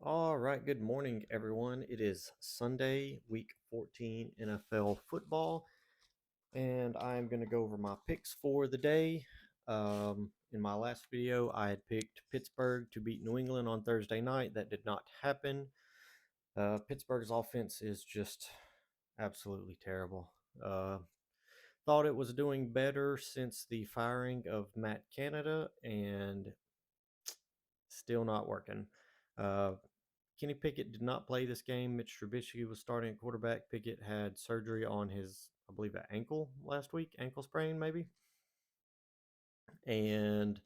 All right, good morning, everyone. It is Sunday, week 14 NFL football, and I'm going to go over my picks for the day. In my last video, I had picked Pittsburgh to beat New England on Thursday night. That did not happen. Pittsburgh's offense is just absolutely terrible. Thought it was doing better since the firing of Matt Canada, and still not working. Uh, Kenny Pickett did not play this game. Mitch Trubisky was starting at quarterback. Pickett had surgery on his, I believe, an ankle last week, ankle sprain maybe. And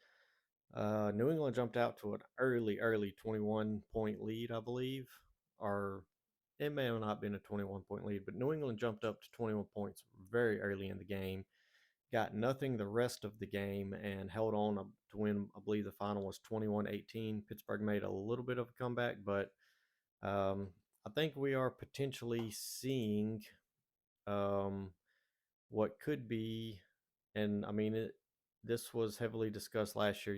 New England jumped out to an early 21-point lead, I believe. Or it may have not been a 21-point lead, but New England jumped up to 21 points very early in the game. Got nothing the rest of the game and held on to win. I believe the final was 21-18. Pittsburgh made a little bit of a comeback, but um, I think we are potentially seeing um, what could be, and I mean, this was heavily discussed last year,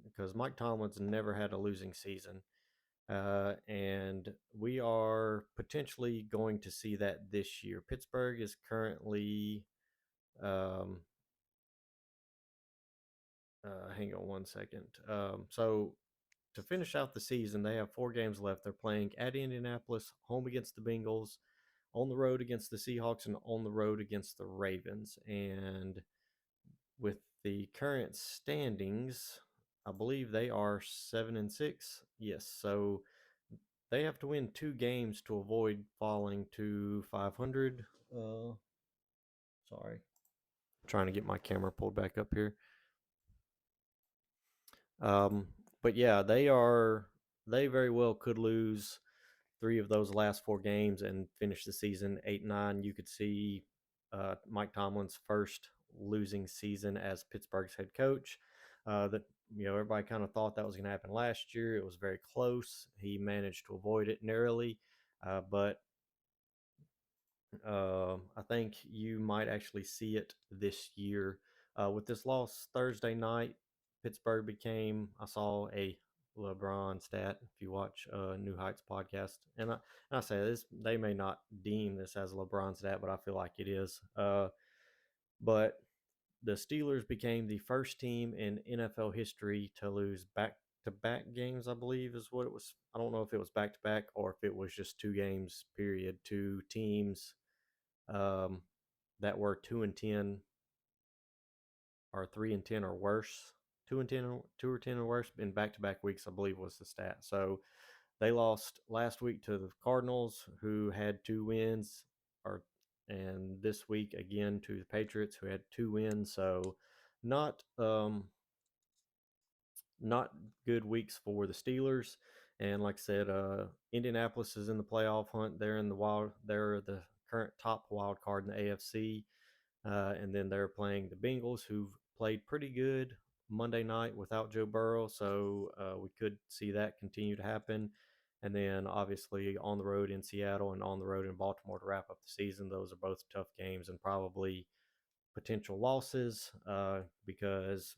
because Mike Tomlin's never had a losing season. And we are potentially going to see that this year. Pittsburgh is currently, um, hang on one second. So to finish out the season, they have 4 games left. They're playing at Indianapolis, home against the Bengals, on the road against the Seahawks, and on the road against the Ravens. And with the current standings, I believe they are 7-6. Yes, so they have to win 2 games to avoid falling to 500. Sorry, trying to get my camera pulled back up here. Um, but yeah, they very well could lose 3 of those last 4 games and finish the season 8-9. You could see Mike Tomlin's first losing season as Pittsburgh's head coach. That everybody kind of thought that was going to happen last year. It was very close. He managed to avoid it narrowly, but I think you might actually see it this year. With this loss Thursday night, Pittsburgh became, I saw a LeBron stat if you watch New Heights podcast. And I say this, they may not deem this as a LeBron stat, but I feel like it is. But the Steelers became the first team in NFL history to lose back to back games, I believe is what it was. I don't know if it was back to back or if it was just 2 games, period, to teams um, that were 2-10 or 3-10 or worse. 2-10, 2 or 10 or worse in back-to-back weeks, I believe was the stat. So they lost last week to the Cardinals, who had 2 wins, or and this week again to the Patriots, who had 2 wins. So not not good weeks for the Steelers. And like I said, Indianapolis is in the playoff hunt. They're in the wild. They're the current top wild card in the AFC. And then they're playing the Bengals, who've played pretty good Monday night without Joe Burrow. So we could see that continue to happen. And then obviously on the road in Seattle and on the road in Baltimore to wrap up the season. Those are both tough games and probably potential losses because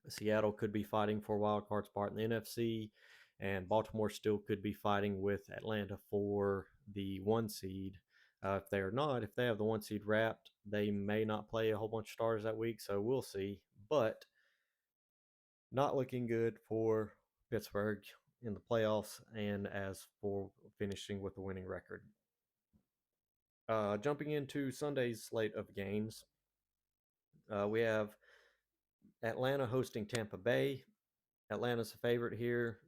Seattle could be fighting for a wild card spot in the NFC, and Baltimore still could be fighting with Atlanta for the 1 seed. If they are not, if they have the 1 seed wrapped, they may not play a whole bunch of stars that week, so we'll see. But not looking good for Pittsburgh in the playoffs and as for finishing with a winning record. Jumping into Sunday's slate of games, we have Atlanta hosting Tampa Bay. Atlanta's a favorite here.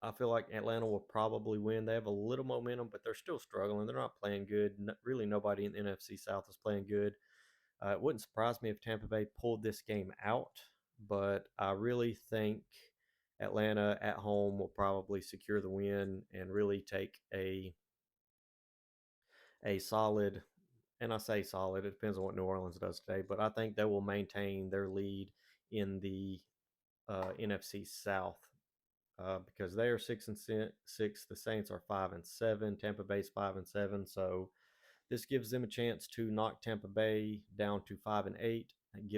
I feel like Atlanta will probably win. They have a little momentum, but they're still struggling. They're not playing good. Really, nobody in the NFC South is playing good. It wouldn't surprise me if Tampa Bay pulled this game out, but I really think Atlanta at home will probably secure the win and really take a solid. And I say solid. It depends on what New Orleans does today, but I think they will maintain their lead in the NFC South because they are 6-6. The Saints are 5-7. Tampa Bay's 5-7. So this gives them a chance to knock Tampa Bay down to 5-8. It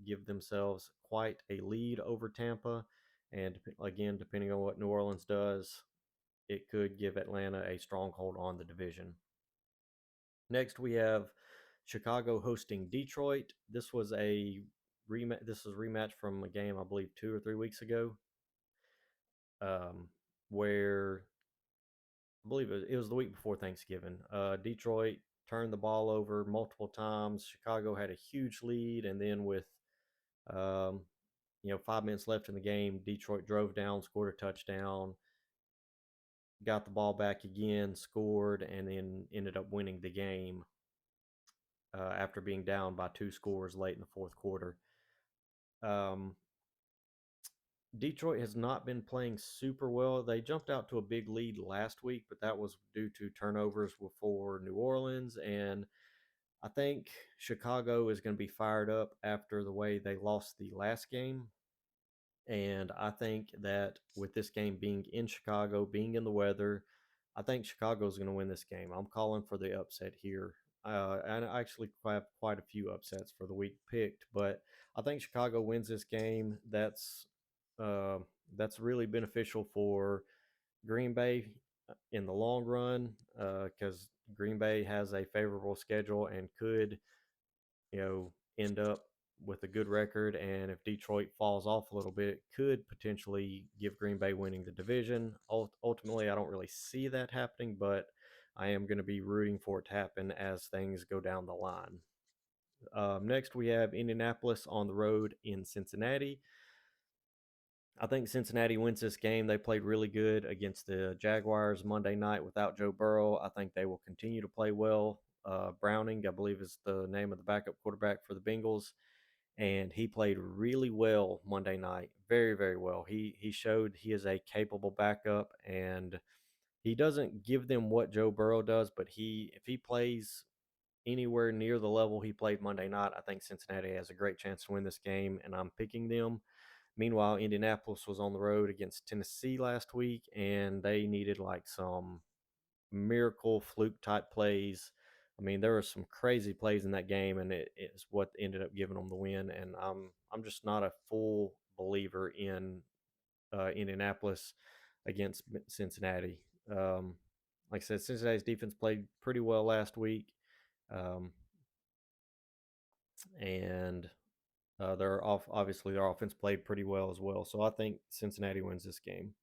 give themselves quite a lead over Tampa, And again, depending on what New Orleans does, it could give Atlanta a stronghold on the division. Next, we have Chicago hosting Detroit. This was a rematch. This was a rematch from a game I believe 2 or 3 weeks ago, um, where I believe it was the week before Thanksgiving. Detroit turned the ball over multiple times. Chicago had a huge lead, and then with um, 5 minutes left in the game, Detroit drove down, scored a touchdown, got the ball back again, scored, and then ended up winning the game after being down by 2 scores late in the fourth quarter. Um, Detroit has not been playing super well. They jumped out to a big lead last week, but that was due to turnovers for New Orleans. And I think Chicago is going to be fired up after the way they lost the last game. And I think that with this game being in Chicago, being in the weather, I think Chicago is going to win this game. I'm calling for the upset here. And I actually have quite a few upsets for the week picked, but I think Chicago wins this game. Uh, that's really beneficial for Green Bay in the long run because Green Bay has a favorable schedule and could end up with a good record. And if Detroit falls off a little bit, could potentially give Green Bay winning the division. Ultimately, I don't really see that happening, but I am going to be rooting for it to happen as things go down the line. Next, we have Indianapolis on the road in Cincinnati. I think Cincinnati wins this game. They played really good against the Jaguars Monday night without Joe Burrow. I think they will continue to play well. Browning, I believe, is the name of the backup quarterback for the Bengals, and he played really well Monday night. Very, very well. He showed he is a capable backup, and he doesn't give them what Joe Burrow does, but if he plays anywhere near the level he played Monday night, I think Cincinnati has a great chance to win this game, and I'm picking them. Meanwhile, Indianapolis was on the road against Tennessee last week, and they needed like some miracle fluke type plays. I mean, there were some crazy plays in that game, and it is what ended up giving them the win. And I'm just not a full believer in Indianapolis against Cincinnati. Um, like I said, Cincinnati's defense played pretty well last week, um, and obviously their offense played pretty well as well. So I think Cincinnati wins this game.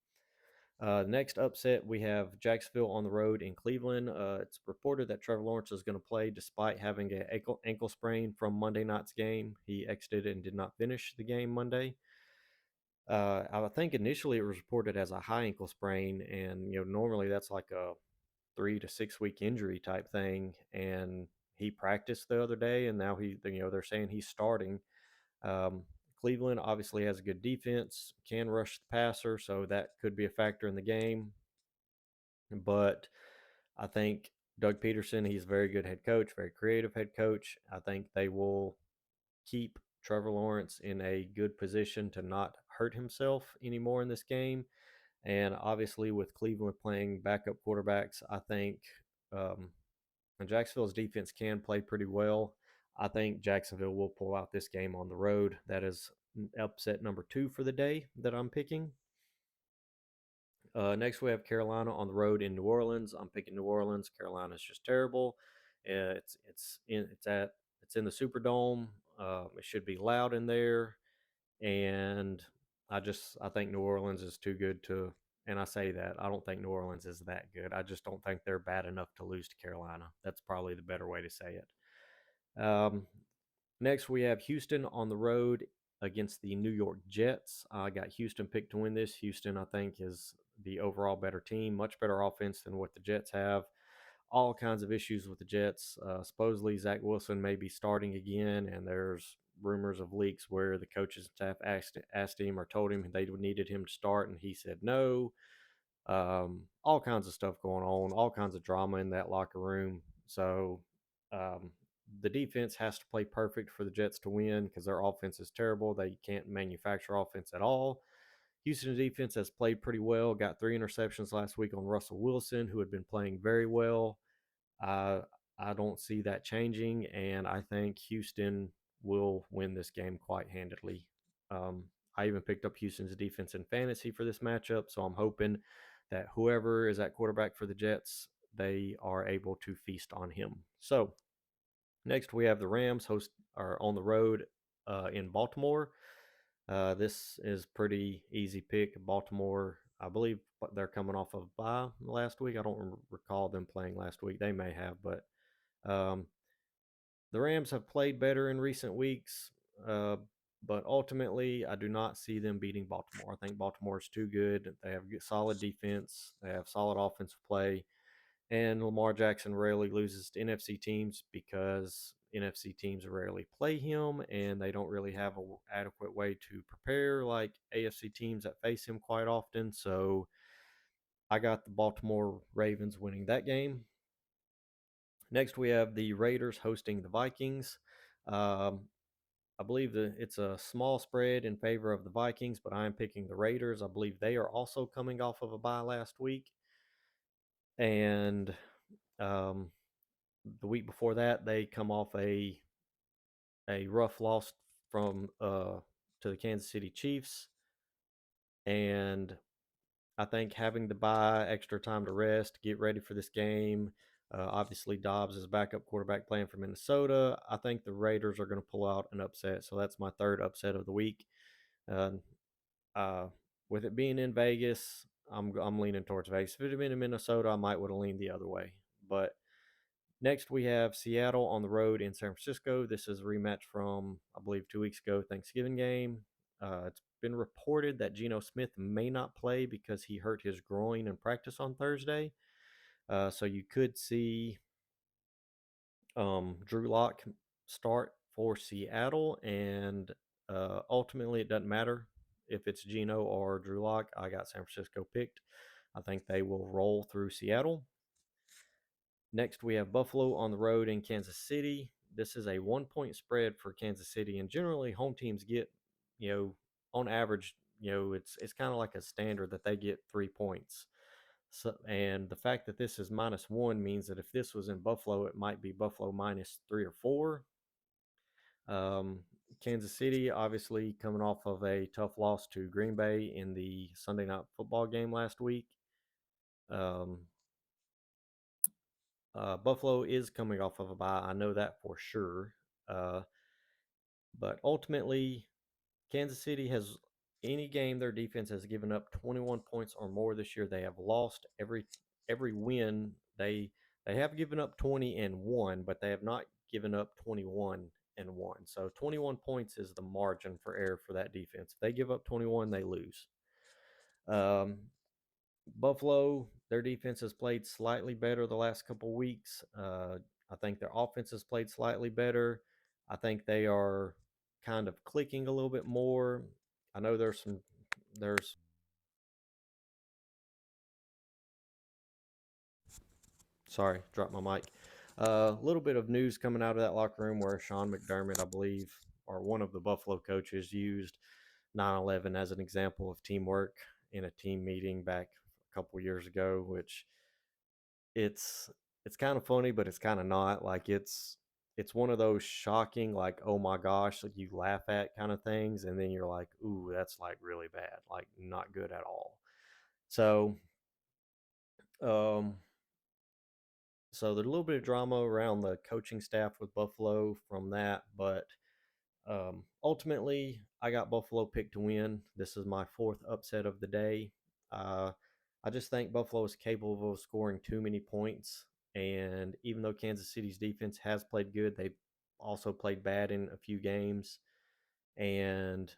Next upset, we have Jacksonville on the road in Cleveland. It's reported that Trevor Lawrence is going to play despite having an ankle sprain from Monday night's game. He exited and did not finish the game Monday. I think initially it was reported as a high ankle sprain, and normally that's like a 3 to 6 week injury type thing. And he practiced the other day, and now they're saying he's starting. Um, Cleveland obviously has a good defense, can rush the passer, so that could be a factor in the game. But I think Doug Peterson, he's a very good head coach, very creative head coach. I think they will keep Trevor Lawrence in a good position to not hurt himself anymore in this game. And obviously, with Cleveland playing backup quarterbacks, I think um, Jacksonville's defense can play pretty well. I think Jacksonville will pull out this game on the road. That is upset number 2 for the day that I'm picking. Next, we have Carolina on the road in New Orleans. I'm picking New Orleans. Carolina is just terrible. It's in the Superdome. It should be loud in there, and I think New Orleans is too good to. And I say that I don't think New Orleans is that good. I just don't think they're bad enough to lose to Carolina. That's probably the better way to say it. Next, we have Houston on the road against the New York Jets. I got Houston picked to win this. Houston, I think, is the overall better team, much better offense than what the Jets have. All kinds of issues with the Jets. Supposedly, Zach Wilson may be starting again, and there's rumors of leaks where the coaches and staff asked him or told him they needed him to start, and he said no. All kinds of stuff going on, all kinds of drama in that locker room. So um, the defense has to play perfect for the Jets to win because their offense is terrible. They can't manufacture offense at all. Houston's defense has played pretty well, got 3 interceptions last week on Russell Wilson, who had been playing very well. I I don't see that changing, and I think Houston will win this game quite handedly. Um, I even picked up Houston's defense in fantasy for this matchup, so I'm hoping that whoever is at quarterback for the Jets, they are able to feast on him. So next we have the Rams host are on the road in Baltimore. This is pretty easy pick. Baltimore, I believe they're coming off of bye last week. I don't recall them playing last week. They may have, but um, the Rams have played better in recent weeks. Uh, but ultimately, I do not see them beating Baltimore. I think Baltimore is too good. They have solid defense. They have solid offensive play. And Lamar Jackson rarely loses to NFC teams because NFC teams rarely play him and they don't really have an adequate way to prepare like AFC teams that face him quite often. So I got the Baltimore Ravens winning that game. Next, we have the Raiders hosting the Vikings. Um, I believe that it's a small spread in favor of the Vikings, but I'm picking the Raiders. I believe they are also coming off of a bye last week. And um, the week before that, they come off a rough loss from to the Kansas City Chiefs, and I think having to buy extra time to rest, get ready for this game. Obviously, Dobbs is backup quarterback playing for Minnesota. I think the Raiders are going to pull out an upset, so that's my third upset of the week. Uh, uh, with it being in Vegas, I'm leaning towards Vegas. If it had been in Minnesota, I might would have leaned the other way, but next, we have Seattle on the road in San Francisco. This is a rematch from, I believe, 2 weeks ago, Thanksgiving game. It's been reported that Geno Smith may not play because he hurt his groin in practice on Thursday. So you could see Drew Lock start for Seattle, and ultimately, it doesn't matter if it's Geno or Drew Lock. I got San Francisco picked. I think they will roll through Seattle. Next, we have Buffalo on the road in Kansas City. This is a 1 point spread for Kansas City, and generally, home teams get, on average, it's kind of like a standard that they get 3 points. So, and the fact that this is -1 means that if this was in Buffalo, it might be Buffalo -3 or -4. Um, Kansas City, obviously, coming off of a tough loss to Green Bay in the Sunday night football game last week. Um, Buffalo is coming off of a bye. I know that for sure. Uh, but ultimately, Kansas City has any game their defense has given up 21 points or more this year. They have lost every win. They have given up 20 and one, but they have not given up 21 and one. So 21 points is the margin for error for that defense. If they give up 21, they lose. Um, Buffalo, their defense has played slightly better the last couple weeks. I think their offense has played slightly better. I think they are kind of clicking a little bit more. I know there's sorry, dropped my mic. A little bit of news coming out of that locker room where Sean McDermott, I believe, or one of the Buffalo coaches, used 9/11 as an example of teamwork in a team meeting back a couple years ago, which it's it's kind of funny, but it's kind of not. Like it's one of those shocking, like oh my gosh, like you laugh at kind of things, and then you're like, ooh, that's like really bad, like not good at all. So, um, so there's a little bit of drama around the coaching staff with Buffalo from that, but ultimately, I got Buffalo picked to win. This is my fourth upset of the day. Uh, I just think Buffalo is capable of scoring too many points. And even though Kansas City's defense has played good, they've also played bad in a few games. And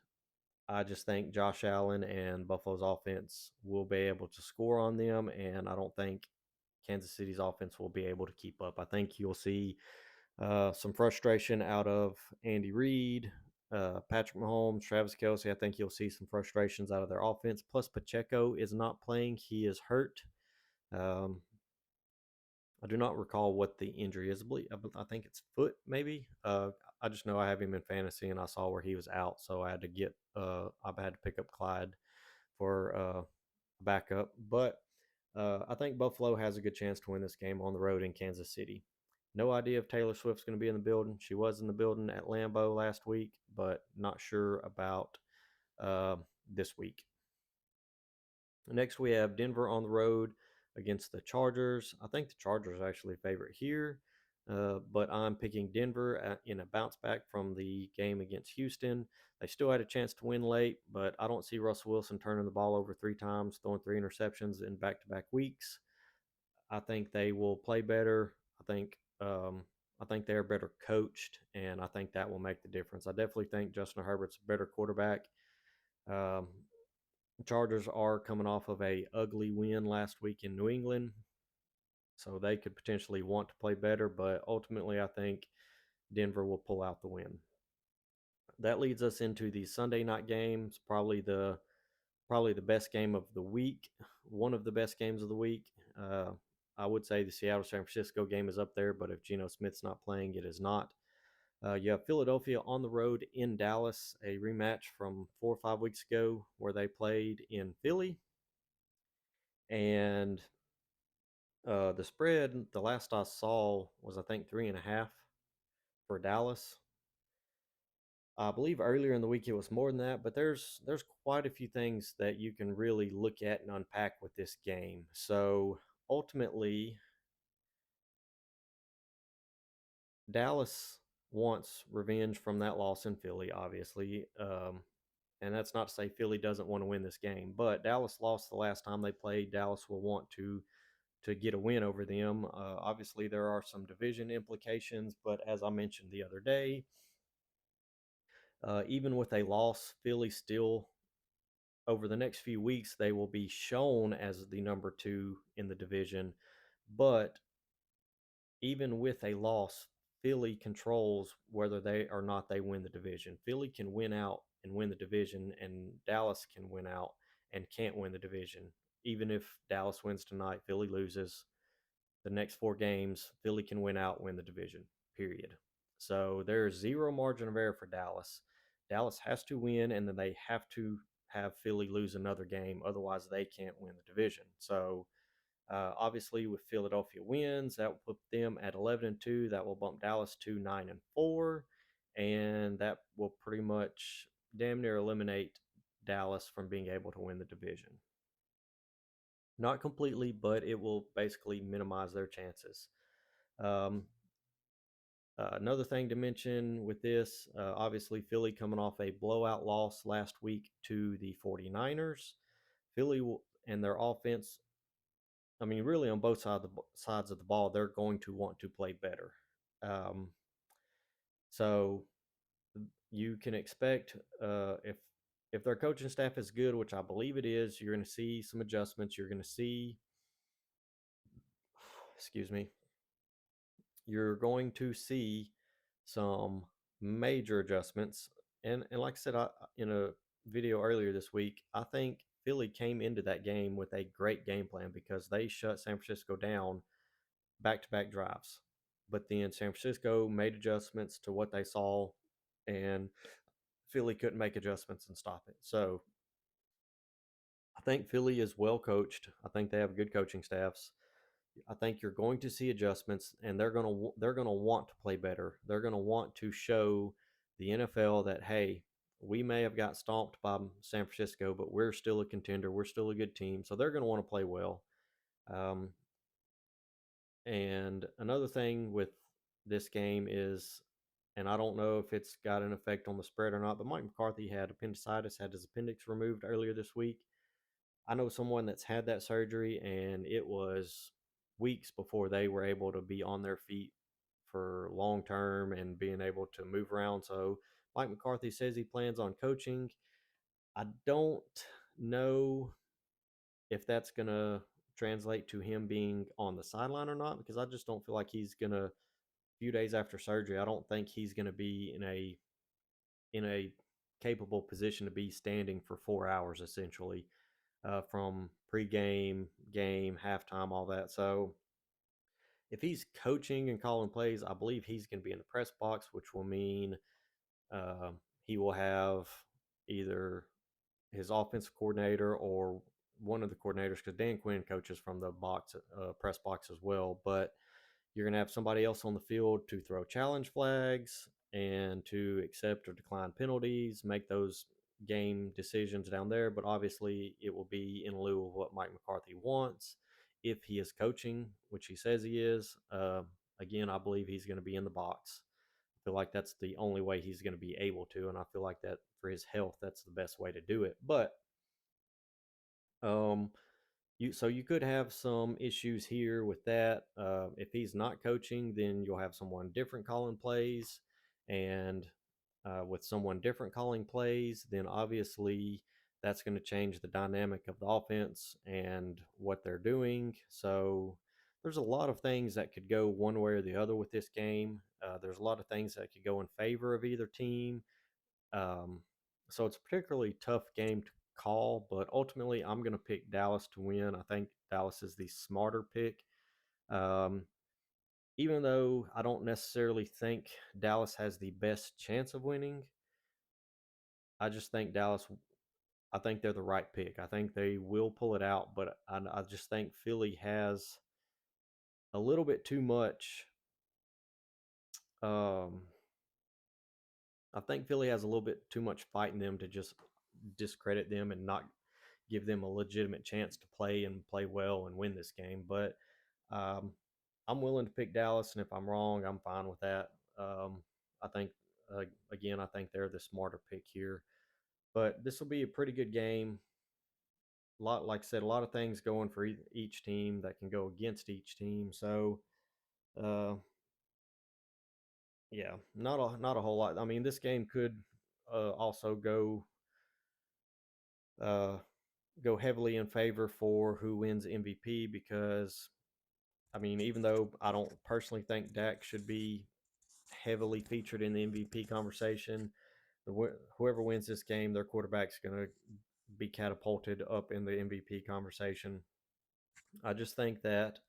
I just think Josh Allen and Buffalo's offense will be able to score on them. And I don't think Kansas City's offense will be able to keep up. I think you'll see some frustration out of Andy Reid, Patrick Mahomes, Travis Kelsey. I think you'll see some frustrations out of their offense. Plus, Pacheco is not playing; he is hurt. Um, I do not recall what the injury is. I think it's foot, maybe. I just know I have him in fantasy, and I saw where he was out, so I had to get. I had to pick up Clyde for backup. But I think Buffalo has a good chance to win this game on the road in Kansas City. No idea if Taylor Swift's going to be in the building. She was in the building at Lambeau last week, but not sure about uh, this week. Next, we have Denver on the road against the Chargers. I think the Chargers are actually a favorite here, but I'm picking Denver in a bounce back from the game against Houston. They still had a chance to win late, but I don't see Russell Wilson turning the ball over 3 times, throwing 3 interceptions in back-to-back weeks. I think they will play better. I think they're better coached, and I think that will make the difference. I definitely think Justin Herbert's a better quarterback. Um, Chargers are coming off of a ugly win last week in New England, so they could potentially want to play better, but ultimately I think Denver will pull out the win. That leads us into the Sunday night games, probably the best game of the week, one of the best games of the week. Uh, I would say the Seattle San Francisco game is up there, but if Geno Smith's not playing, it is not. You have Philadelphia on the road in Dallas, a rematch from 4 or 5 weeks ago where they played in Philly. And the spread, the last I saw was I think 3.5 for Dallas. I believe earlier in the week it was more than that, but there's quite a few things that you can really look at and unpack with this game. So ultimately, Dallas wants revenge from that loss in Philly, obviously. And that's not to say Philly doesn't want to win this game, but Dallas lost the last time they played. Dallas will want to get a win over them. Obviously, there are some division implications, but as I mentioned the other day, even with a loss, Philly still, over the next few weeks, they will be shown as the number 2 in the division. But even with a loss, Philly controls whether they or not they win the division. Philly can win out and win the division, and Dallas can win out and can't win the division. Even if Dallas wins tonight, Philly loses the next 4 games, Philly can win out, win the division, period. So there's zero margin of error for Dallas. Dallas has to win, and then they have to have Philly lose another game. Otherwise, they can't win the division. So obviously, with Philadelphia wins, that will put them at 11-2. That will bump Dallas to 9-4, and that will pretty much damn near eliminate Dallas from being able to win the division. Not completely, but it will basically minimize their chances. Um, Another thing to mention with this, obviously, Philly coming off a blowout loss last week to the 49ers. Philly and their offense, I mean, really on both sides of the ball, they're going to want to play better. Um, so you can expect if their coaching staff is good, which I believe it is, you're going to see some adjustments. You're going to see, excuse me, you're going to see some major adjustments. And like I said, in a video earlier this week, I think Philly came into that game with a great game plan because they shut San Francisco down back to back drives. But then San Francisco made adjustments to what they saw, and Philly couldn't make adjustments and stop it. So I think Philly is well coached. I think they have good coaching staffs. I think you're going to see adjustments, and they're gonna want to play better. They're gonna want to show the NFL that, hey, we may have got stomped by San Francisco, but we're still a contender. We're still a good team. So they're gonna want to play well. Um, and another thing with this game is, and I don't know if it's got an effect on the spread or not, but Mike McCarthy had appendicitis, had his appendix removed earlier this week. I know someone that's had that surgery, and it was weeks before they were able to be on their feet for long term and being able to move around. So Mike McCarthy says he plans on coaching. I don't know if that's going to translate to him being on the sideline or not, because I just don't feel like he's going to, a few days after surgery, I don't think he's going to be in a capable position to be standing for 4 hours essentially, from pregame, game, halftime, all that. So if he's coaching and calling plays, I believe he's going to be in the press box, which will mean uh, he will have either his offensive coordinator or one of the coordinators, because Dan Quinn coaches from the press box as well. But you're going to have somebody else on the field to throw challenge flags and to accept or decline penalties, make those game decisions down there, but obviously it will be in lieu of what Mike McCarthy wants. If he is coaching, which he says he is, again, I believe he's going to be in the box. I feel like that's the only way he's going to be able to, and I feel like that for his health, that's the best way to do it. But um, you could have some issues here with that. If he's not coaching, then you'll have someone different calling plays, and with someone different calling plays, then obviously that's going to change the dynamic of the offense and what they're doing. So there's a lot of things that could go one way or the other with this game. There's a lot of things that could go in favor of either team. Um, so it's a particularly tough game to call, but ultimately I'm going to pick Dallas to win. I think Dallas is the smarter pick. Um, Even though I don't necessarily think Dallas has the best chance of winning, I just think Dallas, I think they're the right pick. I think they will pull it out, but I just think Philly has a little bit too much. Um, I think Philly has a little bit too much fight in them to just discredit them and not give them a legitimate chance to play and play well and win this game. But um, I'm willing to pick Dallas, and if I'm wrong, I'm fine with that. I think again, I think they're the smarter pick here. But this will be a pretty good game. A lot, like I said, a lot of things going for each team that can go against each team. So, uh, yeah, not a whole lot. I mean, this game could also uh, go heavily in favor for who wins MVP because I mean, even though I don't personally think Dak should be heavily featured in the MVP conversation, whoever wins this game, their quarterback's going to be catapulted up in the MVP conversation. I just think that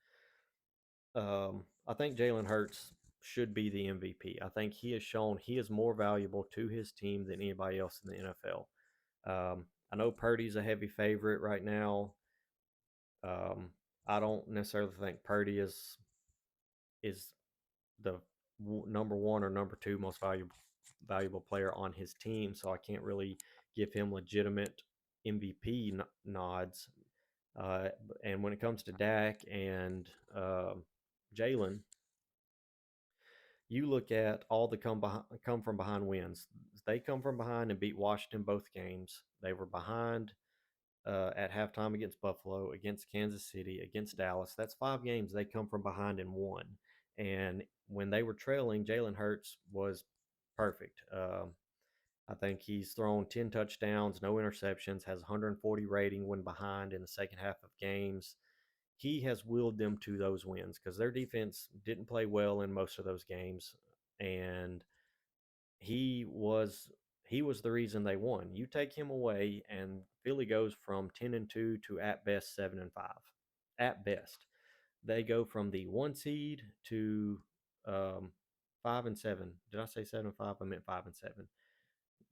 I think Jalen Hurts should be the MVP. I think he has shown he is more valuable to his team than anybody else in the NFL. I know Purdy's a heavy favorite right now. Um, I don't necessarily think Purdy is the number one or number two most valuable player on his team, so I can't really give him legitimate MVP nods. Uh, and when it comes to Dak and Jalen, you look at all the come from behind wins. They come from behind and beat Washington both games. They were behind at halftime against Buffalo, against Kansas City, against Dallas. That's 5 games they come from behind and won. And when they were trailing, Jalen Hurts was perfect. I think he's thrown 10 touchdowns, no interceptions, has 140 rating when behind in the second half of games. He has willed them to those wins because their defense didn't play well in most of those games. And he was he was the reason they won. You take him away, and Philly goes from 10-2 to at best 7-5. At best, they go from the 1 seed to 5-7. Did I say 7-5? I meant 5-7.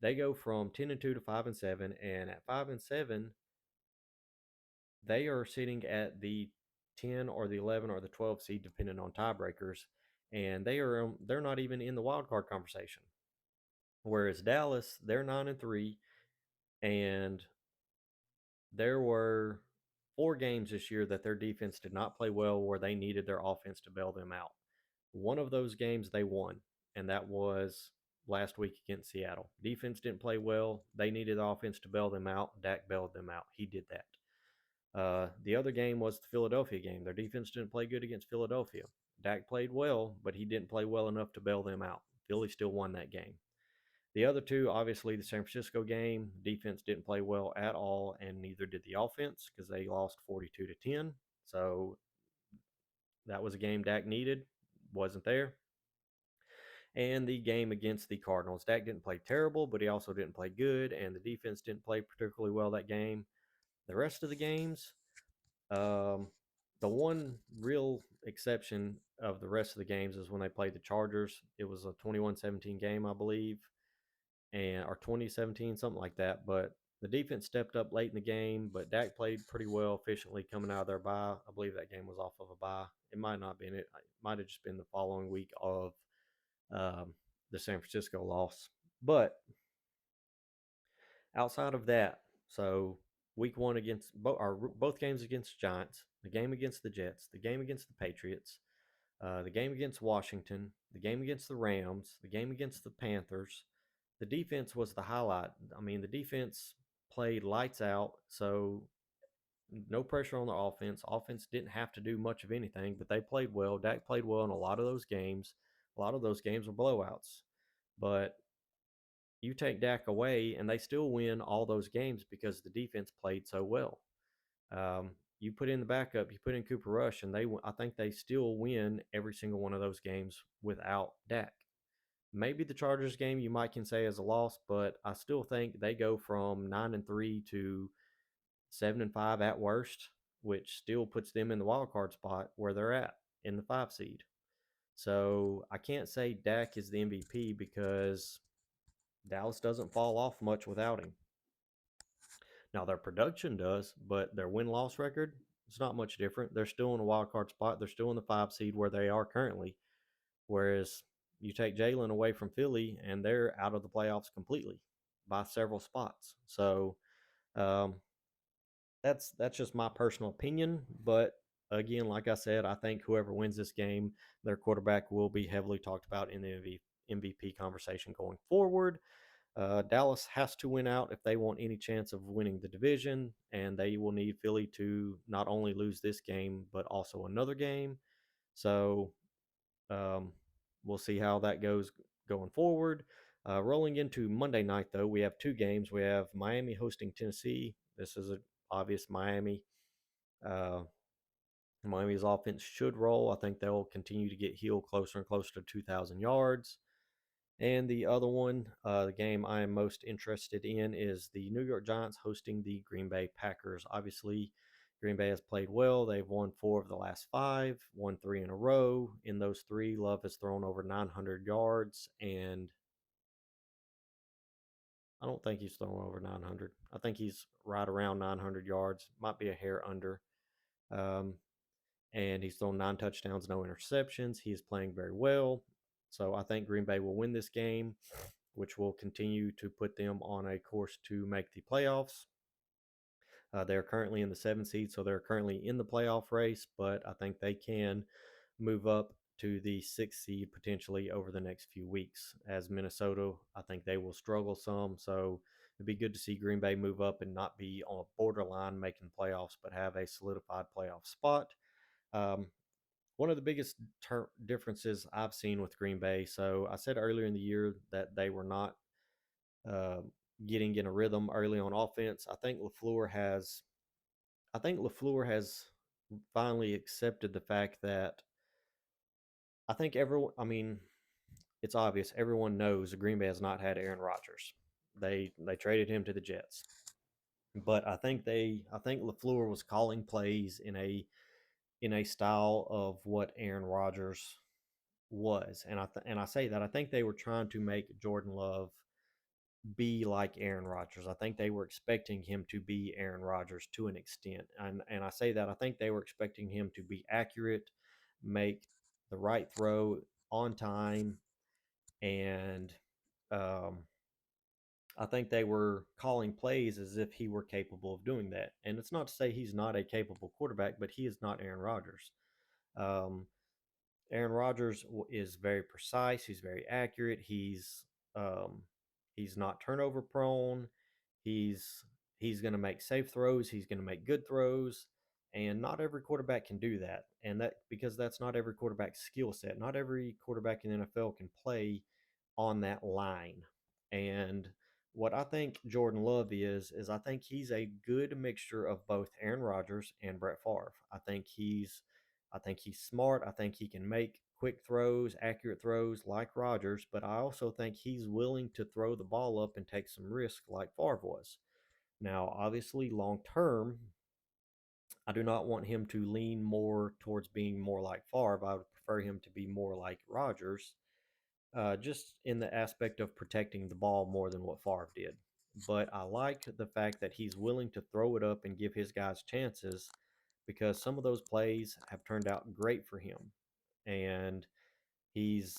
They go from 10-2 to 5-7, and at 5-7, they are sitting at the 10 or the 11 or the 12 seed, depending on tiebreakers, and they're not even in the wild card conversation. Whereas Dallas, they're 9-3, and there were 4 games this year that their defense did not play well, where they needed their offense to bail them out. One of those games they won, and that was last week against Seattle. Defense didn't play well. They needed the offense to bail them out. Dak bailed them out. He did that. The other game was the Philadelphia game. Their defense didn't play good against Philadelphia. Dak played well, but he didn't play well enough to bail them out. Philly still won that game. The other two, obviously, the San Francisco game, defense didn't play well at all, and neither did the offense because they lost 42-10. So that was a game Dak needed, wasn't there. And the game against the Cardinals, Dak didn't play terrible, but he also didn't play good, and the defense didn't play particularly well that game. The rest of the games, um, the one real exception of the rest of the games is when they played the Chargers. It was a 21-17 game, I believe, and or 2017, something like that. But the defense stepped up late in the game, but Dak played pretty well efficiently coming out of their bye. I believe that game was off of a bye. It might not been. It might have just been the following week of um, the San Francisco loss. But Outside of that, so week one against both games against the Giants, the game against the Jets, the game against the Patriots, the game against Washington, the game against the Rams, the game against the Panthers. The defense was the highlight. I mean, the defense played lights out, so no pressure on the offense. Offense didn't have to do much of anything, but they played well. Dak played well in a lot of those games. A lot of those games were blowouts. But you take Dak away, and they still win all those games because the defense played so well. You put in the backup, you put in Cooper Rush, and I think they still win every single one of those games without Dak. Maybe the Chargers game you might can say is a loss, but I still think they go from 9-3 to 7-5 at worst, which still puts them in the wild card spot where they're at in the 5 seed. So I can't say Dak is the MVP because Dallas doesn't fall off much without him. Now their production does, but their win loss record it's not much different. They're still in a wild card spot. They're still in the 5 seed where they are currently. Whereas you take Jalen away from Philly and they're out of the playoffs completely by several spots. So um, that's just my personal opinion. But again, like I said, I think whoever wins this game, their quarterback will be heavily talked about in the MVP conversation going forward. Dallas has to win out if they want any chance of winning the division, and they will need Philly to not only lose this game but also another game. So um, we'll see how that goes going forward. Rolling into Monday night, though, we have two games. We have Miami hosting Tennessee. This is an obvious Miami. Uh, Miami's offense should roll. I think they'll continue to get healed closer and closer to 2,000 yards. And the other one, the game I am most interested in, is the New York Giants hosting the Green Bay Packers. Obviously, Green Bay has played well. They've won 4 of the last 5, won 3 in a row. In those three, Love has thrown over 900 yards, and I don't think he's thrown over 900. I think he's right around 900 yards, might be a hair under. Um, and he's thrown 9 touchdowns, no interceptions. He is playing very well. So I think Green Bay will win this game, which will continue to put them on a course to make the playoffs. They're currently in the 7 seed, so they're currently in the playoff race, but I think they can move up to the 6 seed potentially over the next few weeks. As Minnesota, I think they will struggle some. So it'd be good to see Green Bay move up and not be on a borderline making playoffs, but have a solidified playoff spot. Um, one of the biggest differences I've seen with Green Bay. So I said earlier in the year that they were not uh, getting in a rhythm early on offense. I think Lafleur has finally accepted the fact that I think everyone. I mean, it's obvious. Everyone knows that Green Bay has not had Aaron Rodgers. They traded him to the Jets, but I think Lafleur was calling plays in a style of what Aaron Rodgers was, and I say that I think they were trying to make Jordan Love be like Aaron Rodgers. I think they were expecting him to be Aaron Rodgers to an extent, and I say that I think they were expecting him to be accurate, make the right throw on time, and um, I think they were calling plays as if he were capable of doing that. And it's not to say he's not a capable quarterback, but he is not Aaron Rodgers. Um, Aaron Rodgers is very precise. He's very accurate. Um, he's not turnover prone. He's he's going to make safe throws. He's going to make good throws, and not every quarterback can do that. And that because that's not every quarterback's skill set. Not every quarterback in the NFL can play on that line. And what I think Jordan Love is I think he's a good mixture of both Aaron Rodgers and Brett Favre. I think he's smart. I think he can make quick throws, accurate throws like Rodgers, but I also think he's willing to throw the ball up and take some risk like Favre was. Now, obviously, long term, I do not want him to lean more towards being more like Favre. I would prefer him to be more like Rodgers, just in the aspect of protecting the ball more than what Favre did. But I like the fact that he's willing to throw it up and give his guys chances because some of those plays have turned out great for him. And he's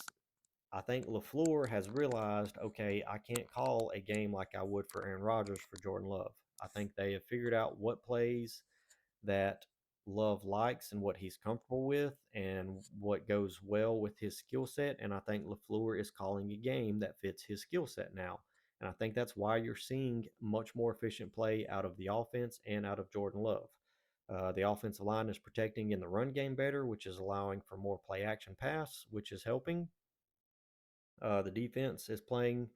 I think LaFleur has realized, okay, I can't call a game like I would for Aaron Rodgers for Jordan Love. I think they have figured out what plays that Love likes and what he's comfortable with and what goes well with his skill set. And I think LaFleur is calling a game that fits his skill set now. And I think that's why you're seeing much more efficient play out of the offense and out of Jordan Love. The offensive line is protecting in the run game better, which is allowing for more play action pass, which is helping. The defense is playing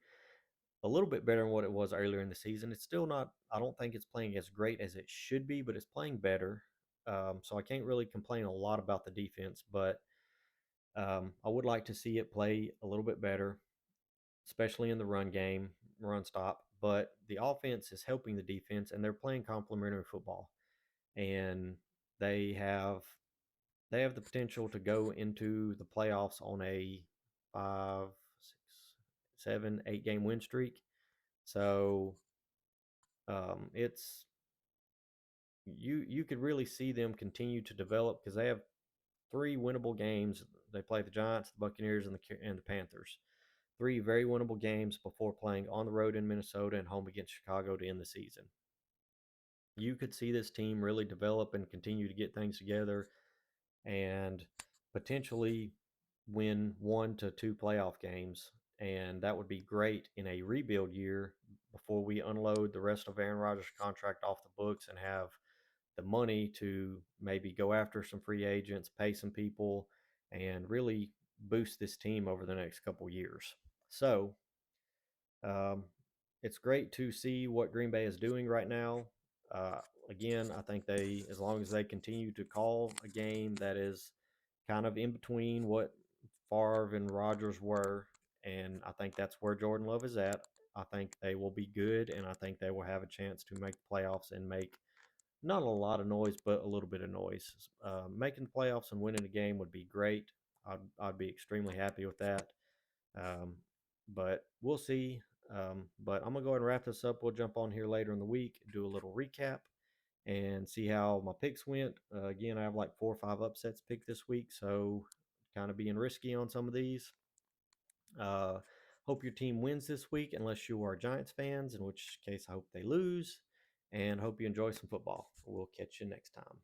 a little bit better than what it was earlier in the season. It's still not, I don't think it's playing as great as it should be, but it's playing better. So I can't really complain a lot about the defense, but I would like to see it play a little bit better, especially in the run game, run stop. But the offense is helping the defense, and they're playing complementary football. And they have they have the potential to go into the playoffs on a 5, 6, 7, 8 game win streak. So it's you could really see them continue to develop because they have three winnable games. They play the Giants, the Buccaneers, and the Panthers. Three very winnable games before playing on the road in Minnesota and home against Chicago to end the season. You could see this team really develop and continue to get things together and potentially win 1 to 2 playoff games. And that would be great in a rebuild year before we unload the rest of Aaron Rodgers' contract off the books and have the money to maybe go after some free agents, pay some people, and really boost this team over the next couple years. So um, it's great to see what Green Bay is doing right now. Uh, again, I think as long as they continue to call a game that is kind of in between what Favre and Rodgers were, and I think that's where Jordan Love is at. I think they will be good, and I think they will have a chance to make the playoffs and make not a lot of noise, but a little bit of noise. Making the playoffs and winning a game would be great. I'd be extremely happy with that. Um, but we'll see. But I'm gonna go ahead and wrap this up. We'll jump on here later in the week, do a little recap, and see how my picks went. Again, I have like 4 or 5 upsets picked this week, so kind of being risky on some of these. Uh, hope your team wins this week, unless you are Giants fans, in which case I hope they lose, and hope you enjoy some football. We'll catch you next time.